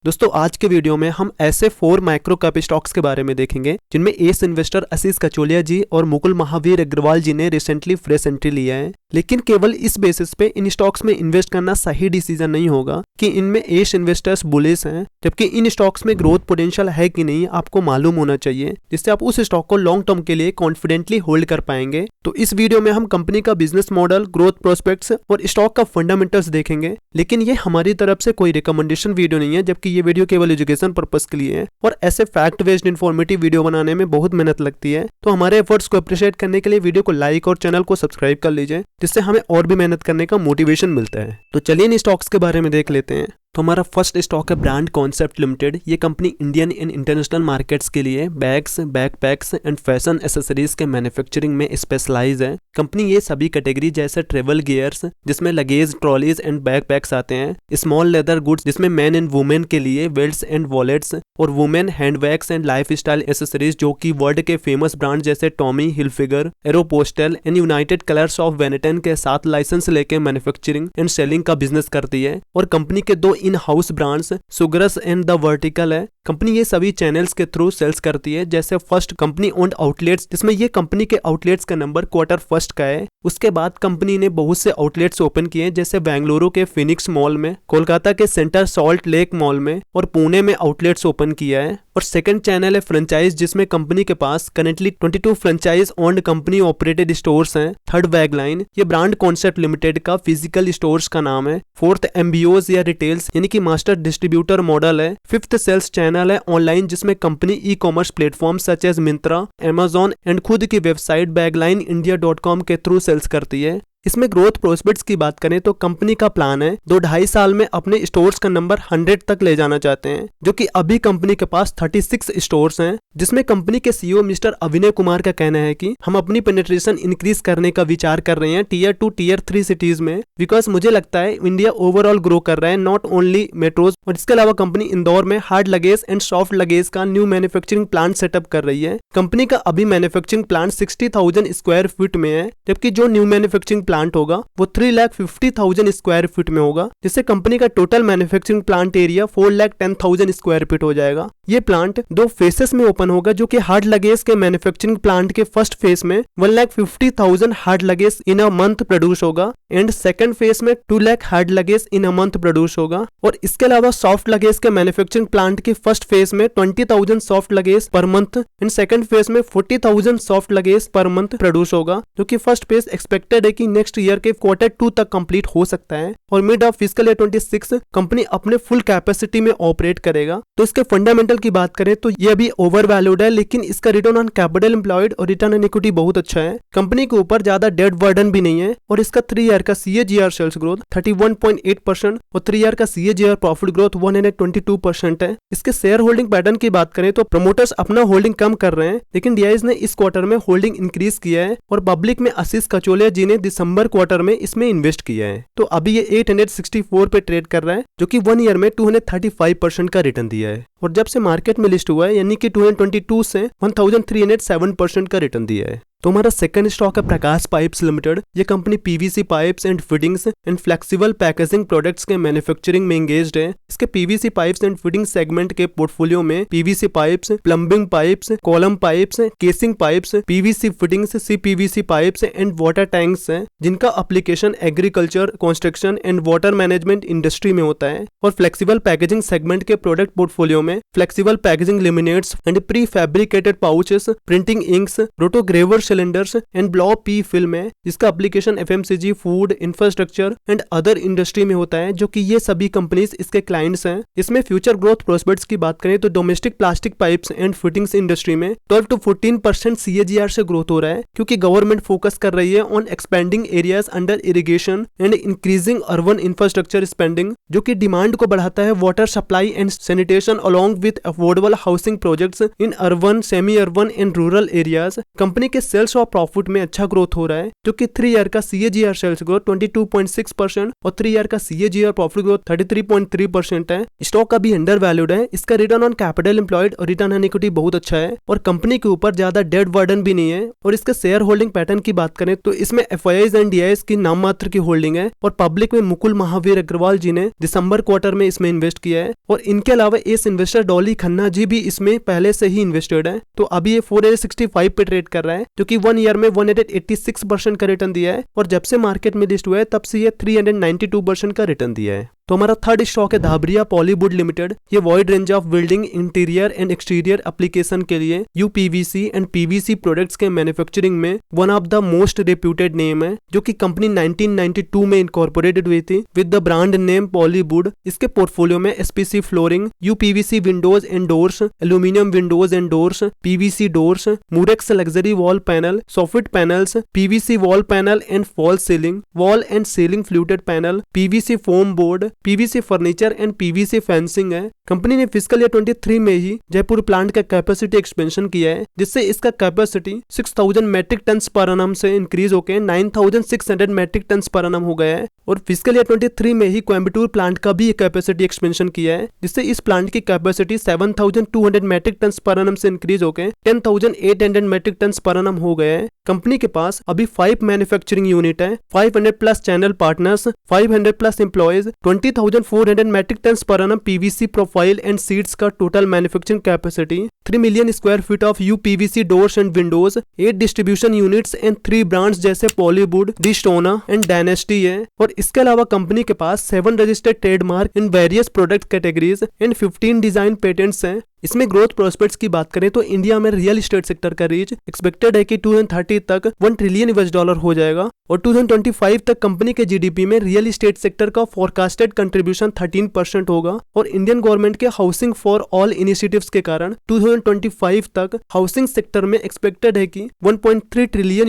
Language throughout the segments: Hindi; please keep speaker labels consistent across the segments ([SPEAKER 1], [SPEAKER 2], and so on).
[SPEAKER 1] दोस्तों आज के वीडियो में हम ऐसे 4 माइक्रो कैप स्टॉक्स के बारे में देखेंगे जिनमें एस इन्वेस्टर आशीष कचोलिया जी और मुकुल महावीर अग्रवाल जी ने रिसेंटली फ्रेश एंट्री लिया है। लेकिन केवल इस बेसिस पे इन स्टॉक्स में इन्वेस्ट करना सही डिसीजन नहीं होगा कि इनमें एस इन्वेस्टर्स बुलिश हैं, जबकि इन स्टॉक्स में ग्रोथ पोटेंशियल है कि नहीं आपको मालूम होना चाहिए, जिससे आप उस स्टॉक को लॉन्ग टर्म के लिए कॉन्फिडेंटली होल्ड कर पाएंगे। तो इस वीडियो में हम कंपनी का बिजनेस मॉडल, ग्रोथ प्रोस्पेक्ट्स और स्टॉक का फंडामेंटल्स देखेंगे। लेकिन ये हमारी तरफ से कोई रिकमेंडेशन वीडियो नहीं है, जबकि ये वीडियो केवल एजुकेशन पर्पस के लिए है और ऐसे फैक्ट बेस्ड इन्फॉर्मेटिव वीडियो बनाने में बहुत मेहनत लगती है। तो हमारे एफर्ट्स को अप्रिशिएट करने के लिए वीडियो को लाइक और चैनल को सब्सक्राइब कर लीजिए, जिससे हमें और भी मेहनत करने का मोटिवेशन मिलता है। तो चलिए इन स्टॉक्स के बारे में देख लेते हैं। तो हमारा फर्स्ट स्टॉक है ब्रांड कॉन्सेप्ट लिमिटेड। ये company Indian and international markets के लिए bags, backpacks and fashion accessories के मैन्युफैक्चरिंग में स्पेशलाइज है। कंपनी ये सभी कैटेगरी जैसे ट्रेवल गियर्स जिसमें लगेज, ट्रॉलीज एंड बैकपैक्स आते हैं, स्मॉल लेदर गुड्स जिसमें मैन एंड वुमेन के लिए बेल्ट्स एंड वॉलेट्स, और women handbags and life style accessories जो कि वर्ल्ड के फेमस ब्रांड जैसे Tommy Hilfiger, एरोपोस्टल and United Colors of Benetton के साथ लाइसेंस लेके मैन्युफैक्चरिंग एंड सेलिंग का बिजनेस करती है। और कंपनी के 2 in house brands Sugars and the Vertical है। कंपनी ये सभी चैनल्स के थ्रू सेल्स करती है, जैसे फर्स्ट कंपनी ओन्ड आउटलेट्स जिसमें ये कंपनी के आउटलेट्स का नंबर Q1 का है। उसके बाद कंपनी ने बहुत से आउटलेट्स ओपन किए, जैसे बेंगलुरु के फिनिक्स मॉल में, कोलकाता के सेंटर सॉल्ट लेक मॉल में और पुणे में आउटलेट्स ओपन किया है। और सेकंड चैनल है फ्रेंचाइज, जिसमें कंपनी के पास currently 22 franchise owned company operated stores हैं। थर्ड वैग लाइन ये ब्रांड कॉन्सेप्ट लिमिटेड का फिजिकल स्टोर्स का नाम है। फोर्थ एमबीओज या रिटेल्स यानी कि मास्टर डिस्ट्रीब्यूटर मॉडल है। फिफ्थ सेल्स चैनल है ऑनलाइन, जिसमें company e commerce platform such as Myntra, Amazon and खुद की वेबसाइट baglineindia.com के थ्रू सेल्स करती है। इसमें ग्रोथ प्रोस्पेक्ट्स की बात करें तो कंपनी का प्लान है 2-2.5 साल में अपने स्टोर्स का नंबर 100 तक ले जाना चाहते हैं, जो कि अभी कंपनी के पास 36 स्टोर्स हैं। जिसमें कंपनी के सीईओ मिस्टर अभिनय कुमार का कहना है कि हम अपनी पेनिट्रेशन इंक्रीज करने का विचार कर रहे हैं टियर 2 टियर 3 सिटीज में, बिकॉज मुझे लगता है इंडिया ओवरऑल ग्रो कर रहा है, नॉट ओनली मेट्रोज। और इसके अलावा कंपनी इंदौर में hard luggage and soft luggage का न्यू मैन्युफैक्चरिंग प्लांट सेटअप कर रही है। कंपनी का अभी मैन्युफैक्चरिंग प्लांट 60,000 स्क्वायर फीट में है, जबकि जो न्यू मैन्युफैक्चरिंग प्लांट होगा वो 3,50,000 स्क्वायर फीट में होगा, जिससे कंपनी का total manufacturing plant area 4,10,000 square feet हो जाएगा। ये प्लांट 2 फेसेस में ओपन होगा, जो कि हार्ड लगेज के मैन्युफैक्चरिंग प्लांट के फर्स्ट फेज में 1,50,000 hard luggage in a month produce होगा एंड सेकंड फेज में 2 lakh hard luggage in a month produce होगा। और इसके अलावा सॉफ्ट लगेज के मैन्युफैक्चरिंग प्लांट के फर्स्ट फेज में 20,000 soft luggage per month and second phase में 40,000 soft luggage per month produce होगा, जो कि फर्स्ट फेज एक्सपेक्टेड है कि नेक्स्ट ईयर के Q2 तक कंप्लीट हो सकता है। और mid of fiscal year 26 company अपने फुल कैपेसिटी में ऑपरेट करेगा। तो इसके फंडामेंटल की बात करें तो ये अभी ओवर वैल्यूड है, लेकिन इसका रिटर्न ऑन कैपिटल एम्प्लॉयड और रिटर्न ऑन इक्विटी बहुत अच्छा है। कंपनी के ऊपर ज्यादा डेट बर्डन भी नहीं है और इसका 3 ईयर का CAGR सेल्स ग्रोथ 31.8% और 3 ईयर का CAGR प्रॉफिट ग्रोथ 122% है। इसके शेयर होल्डिंग पैटर्न की बात करें तो प्रमोटर्स अपना होल्डिंग कम कर रहे हैं, लेकिन डीआईज ने इस क्वार्टर में होल्डिंग इंक्रीज किया है और पब्लिक में आशीष कचोलिया जी ने दिसंबर क्वार्टर में इसमें इन्वेस्ट किया है। तो अभी ये 864 पे ट्रेड कर रहा है, जो कि 1 ईयर में 235% का रिटर्न दिया है और जब से मार्केट में लिस्ट हुआ है यानी कि 2022 से 1307% का रिटर्न दिया है। तो हमारा सेकंड स्टॉक है प्रकाश पाइप्स लिमिटेड। ये company PVC pipes and fittings and flexible packaging products के मैन्युफैक्चरिंग में एंगेज्ड है। इसके PVC pipes and fitting segment के पोर्टफोलियो में PVC pipes, plumbing pipes, column pipes, casing pipes, PVC fittings, CPVC pipes and water tanks हैं, जिनका application agriculture, construction and water management industry में होता है। और फ्लेक्सिबल पैकेजिंग सेगमेंट के प्रोडक्ट पोर्टफोलियो में flexible packaging laminates and pre fabricated pouches, printing inks, rotogravure cylinders and blow P film है, जिसका application FMCG, food, infrastructure and other industry में होता है, जो कि ये सभी कंपनीज इसके क्लाइंट्स हैं। इसमें फ्यूचर ग्रोथ प्रोस्पेक्ट्स की बात करें तो domestic plastic pipes and fittings industry में 12 to 14% CAGR से ग्रोथ हो रहा है, क्योंकि गवर्नमेंट फोकस कर रही है on expanding areas under irrigation and increasing urban infrastructure spending, जो कि डिमांड को बढ़ाता है water supply and sanitation along with affordable housing projects in urban, semi urban and rural areas. Company के सेल्स और प्रॉफिट में अच्छा ग्रोथ हो रहा है, जो कि 3 ईयर का CAGR सेल्स ग्रोथ 22.6% और 3 ईयर का CAGR प्रॉफिट ग्रोथ 33.3% है। स्टॉक अभी अंडर वैल्यूड है। इसका रिटर्न ऑन कैपिटल एम्प्लॉयड और रिटर्न ऑन इक्विटी बहुत अच्छा है और कंपनी के ऊपर ज्यादा डेट बर्डन भी नहीं है। और इसके शेयर होल्डिंग पैटर्न की बात करें तो इसमें FIIs एंड DIIs की नाम मात्र की होल्डिंग है और पब्लिक में मुकुल महावीर अग्रवाल जी ने दिसंबर क्वार्टर में इसमें इन्वेस्ट किया है और इनके अलावा एस इन्वेस्टर डॉली खन्ना जी भी इसमें पहले से ही इन्वेस्टेड है। तो अभी ये 465 पे ट्रेड कर रहा है, जो कि 1 ईयर में 186% का रिटर्न दिया है और जब से मार्केट में लिस्ट हुआ है तब से ये 392% का रिटर्न दिया है। तो हमारा थर्ड स्टॉक है धाबरिया पॉलीवुड लिमिटेड। ये wide range of building interior and exterior application के लिए UPVC एंड PVC प्रोडक्ट्स के मैन्युफैक्चरिंग में one of the most reputed name है, जो कि कंपनी 1992 में इनकॉर्पोरेटेड हुई थी with the brand name Polywood. इसके पोर्टफोलियो में SPC flooring, UPVC windows and doors, aluminium windows and doors, PVC doors, Murex luxury wall panel, soffit panels, PVC wall panel and fall ceiling, wall and ceiling fluted panel, PVC foam board, PVC furniture and PVC fencing है। कंपनी ने फिस्कल ईयर 23 में ही जयपुर प्लांट का कैपेसिटी एक्सपेंशन किया है, जिससे इसका capacity 6000 metric ton per annum से इंक्रीज होकर 9600 मेट्रिक टन पर एनम हो गया है। और फिस्कल ईयर 23 में ही कोयम्बटूर प्लांट का भी कैपेसिटी एक्सपेंशन किया है, जिससे इस प्लांट की capacity 7200 metric ton per annum से इंक्रीज होकर 10800 मेट्रिक टन पर एनम हो गया है। कंपनी के पास अभी 5 मैन्युफैक्चरिंग यूनिट है, 500 plus channel partners, 500 plus employees, 20,400 metric ton per annum PVC profile and sheets का total manufacturing capacity, 3 million square feet of UPVC doors and windows, 8 distribution units and 3 brands जैसे पॉलीवुड, डिस्टोना एंड डायनेस्टी है। और इसके अलावा कंपनी के पास 7 registered trademark in various product categories and 15 design patents हैं। इसमें ग्रोथ प्रोस्पेक्ट्स की बात करें तो इंडिया में रियल एस्टेट सेक्टर का रीच एक्सपेक्टेड है कि 2030 तक $1 ट्रिलियन हो जाएगा और 2025 तक कंपनी के GDP में रियल एस्टेट सेक्टर का फोरकास्टेड कंट्रीब्यूशन 13% होगा। और इंडियन गवर्नमेंट के हाउसिंग फॉर ऑल इनिशिएटिव्स के कारण 2025 तक हाउसिंग सेक्टर में एक्सपेक्टेड है कि $1.3 ट्रिलियन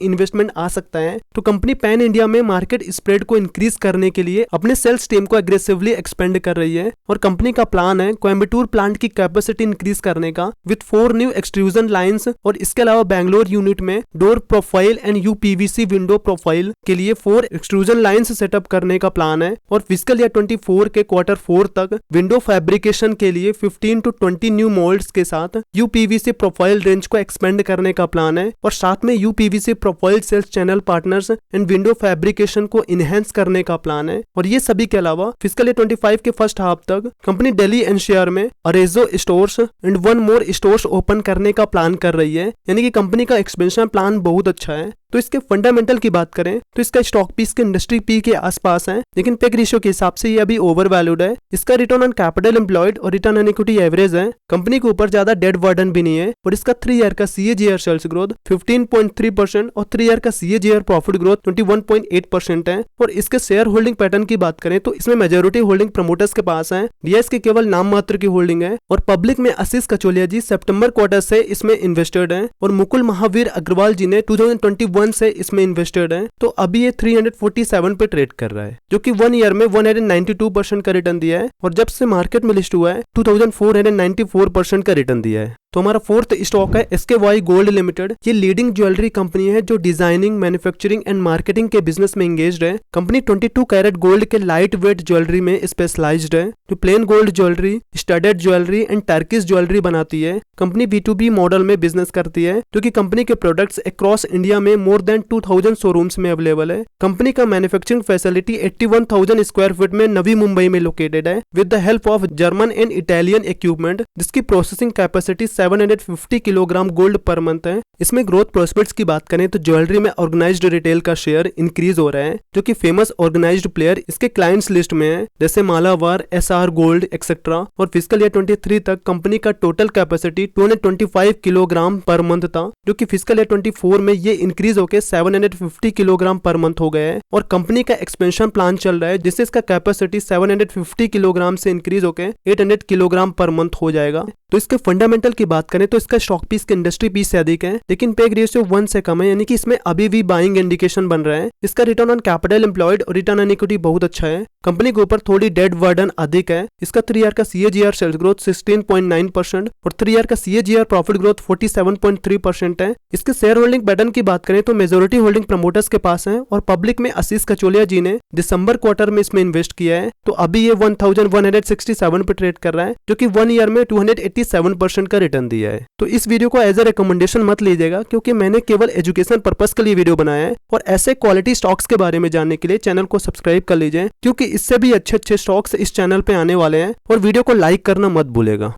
[SPEAKER 1] इन्वेस्टमेंट आ सकता है। तो कंपनी पैन इंडिया में मार्केट स्प्रेड को इंक्रीज करने के लिए अपने सेल्स टीम को एग्रेसिवली एक्सपेंड कर रही है और कंपनी का प्लान है कोयम्बटूर प्लांट की कैपेसिटी इंक्रीज करने का विद 4 न्यू एक्सट्रूजन लाइंस और इसके अलावा बैंगलोर यूनिट में door profile and UPVC window profile के लिए 4 एक्सट्रूजन लाइंस सेटअप करने का प्लान है। और फिस्कल ईयर 24 के क्वार्टर 4 तक विंडो फैब्रिकेशन के लिए 15 to 20 न्यू मोल्ड्स के साथ UPVC प्रोफाइल रेंज को एक्सपेंड करने का प्लान है और साथ में UPVC profile sales channel partners and window fabrication को इनहेंस करने का प्लान है। और ये सभी के अलावा फिस्कल ईयर 25 के फर्स्ट हाफ तक कंपनी दिल्ली NCR में अरेजो stores and 1 more stores open करने का प्लान कर रही है, यानी कि कंपनी का एक्सपेंशन प्लान बहुत अच्छा है। तो इसके फंडामेंटल की बात करें तो इसका स्टॉक पी इसके इंडस्ट्री पी के आसपास है, लेकिन पेग रेशियो के हिसाब से ये अभी ओवर वैल्यूड है। इसका रिटर्न ऑन कैपिटल एम्प्लॉयड और रिटर्न ऑन इक्विटी एवरेज है। कंपनी के ऊपर ज्यादा डेट बर्डन भी नहीं है और इसका 3 ईयर का CAGR सेल्स ग्रोथ 15.3% और 3 ईयर का CAGR प्रॉफिट ग्रोथ 21.8% है। और इसके शेयर होल्डिंग पैटर्न की बात करें तो इसमें मेजोरिटी होल्डिंग प्रमोटर्स के पास है, DIIs की केवल नाम मात्र की होल्डिंग है। और पब्लिक में आशीष कचोलिया जी सितंबर क्वार्टर से इसमें इन्वेस्टेड हैं और मुकुल महावीर अग्रवाल जी ने 2021 से इसमें इन्वेस्टेड हैं। तो अभी ये 347 पे ट्रेड कर रहा है, जो कि 1 ईयर में 192% का रिटर्न दिया है और जब से मार्केट में लिस्ट हुआ है 2494% का रिटर्न दिया है। तो हमारा फोर्थ स्टॉक है SKY गोल्ड लिमिटेड। ये लीडिंग ज्वेलरी कंपनी है जो डिजाइनिंग, मैन्युफैक्चरिंग एंड मार्केटिंग के बिजनेस में एंगेज्ड है। कंपनी 22 कैरेट गोल्ड के लाइट वेट ज्वेलरी में स्पेशलाइज्ड है, जो plain gold jewellery, studded jewellery and Turkish jewellery बनाती है। कंपनी B2B मॉडल में बिजनेस करती है, जो कि कंपनी के प्रोडक्ट्स अक्रॉस इंडिया में मोर देन 2000 शोरूम्स में अवेलेबल है। कंपनी का मैन्युफैक्चरिंग फैसिलिटी 81,000 स्क्वायर फीट में नवी मुंबई में लोकेटेड है with the help of German and Italian equipment, जिसकी processing capacity 750 kilogram gold per month है। इसमें ग्रोथ प्रोस्पेक्ट्स की बात करें तो ज्वेलरी में ऑर्गेनाइज्ड रिटेल का शेयर इंक्रीज हो रहा है, जो कि फेमस ऑर्गेनाइज्ड प्लेयर इसके क्लाइंट्स लिस्ट में है, जैसे मालावार, SR गोल्ड एक्सेट्रा। और फिस्कल ईयर 23 तक कंपनी का total capacity 225 kilogram per month था, जो कि फिस्कल ईयर 24 में ये इंक्रीज होकर 750 किलोग्राम पर मंथ हो गया है। और कंपनी का एक्सपेंशन प्लान चल रहा है, जिससे इसका कैपेसिटी 750 किलोग्राम से इंक्रीज होकर 800 किलोग्राम पर मंथ हो जाएगा। तो इसके फंडामेंटल की बात करें तो इसका स्टॉक पीस के इंडस्ट्री पीस से अधिक है, लेकिन पेग रेशियो 1 से कम है, यानी कि इसमें अभी भी बाइंग इंडिकेशन बन रहा है। इसका रिटर्न ऑन कैपिटल एम्प्लॉयड और रिटर्न ऑन इक्विटी बहुत अच्छा है। कंपनी के ऊपर थोड़ी डेट बर्डन अधिक है। इसका 3 ईयर का CAGR सेल्स ग्रोथ 16.9% और 3 ईयर का CAGR प्रॉफिट ग्रोथ 47.3% है। इसके शेयर होल्डिंग पैटर्न की बात करें तो मेजोरिटी होल्डिंग प्रमोटर्स के पास है और पब्लिक में आशीष कचोलिया जी ने दिसंबर क्वार्टर में इसमें इन्वेस्ट किया है। तो अभी ये 1167 पे ट्रेड कर रहा है, जो कि 1 ईयर में 287% का रिटर्न दिया है। तो इस वीडियो को एज ए रिकमेंडेशन मत लीजिएगा, क्योंकि मैंने केवल एजुकेशन पर्पस के लिए वीडियो बनाया है। और ऐसे क्वालिटी स्टॉक्स के बारे में जानने के लिए चैनल को सब्सक्राइब कर लीजिए, क्योंकि इससे भी अच्छे स्टॉक्स इस चैनल पे आने वाले हैं। और वीडियो को लाइक करना मत भूलेगा।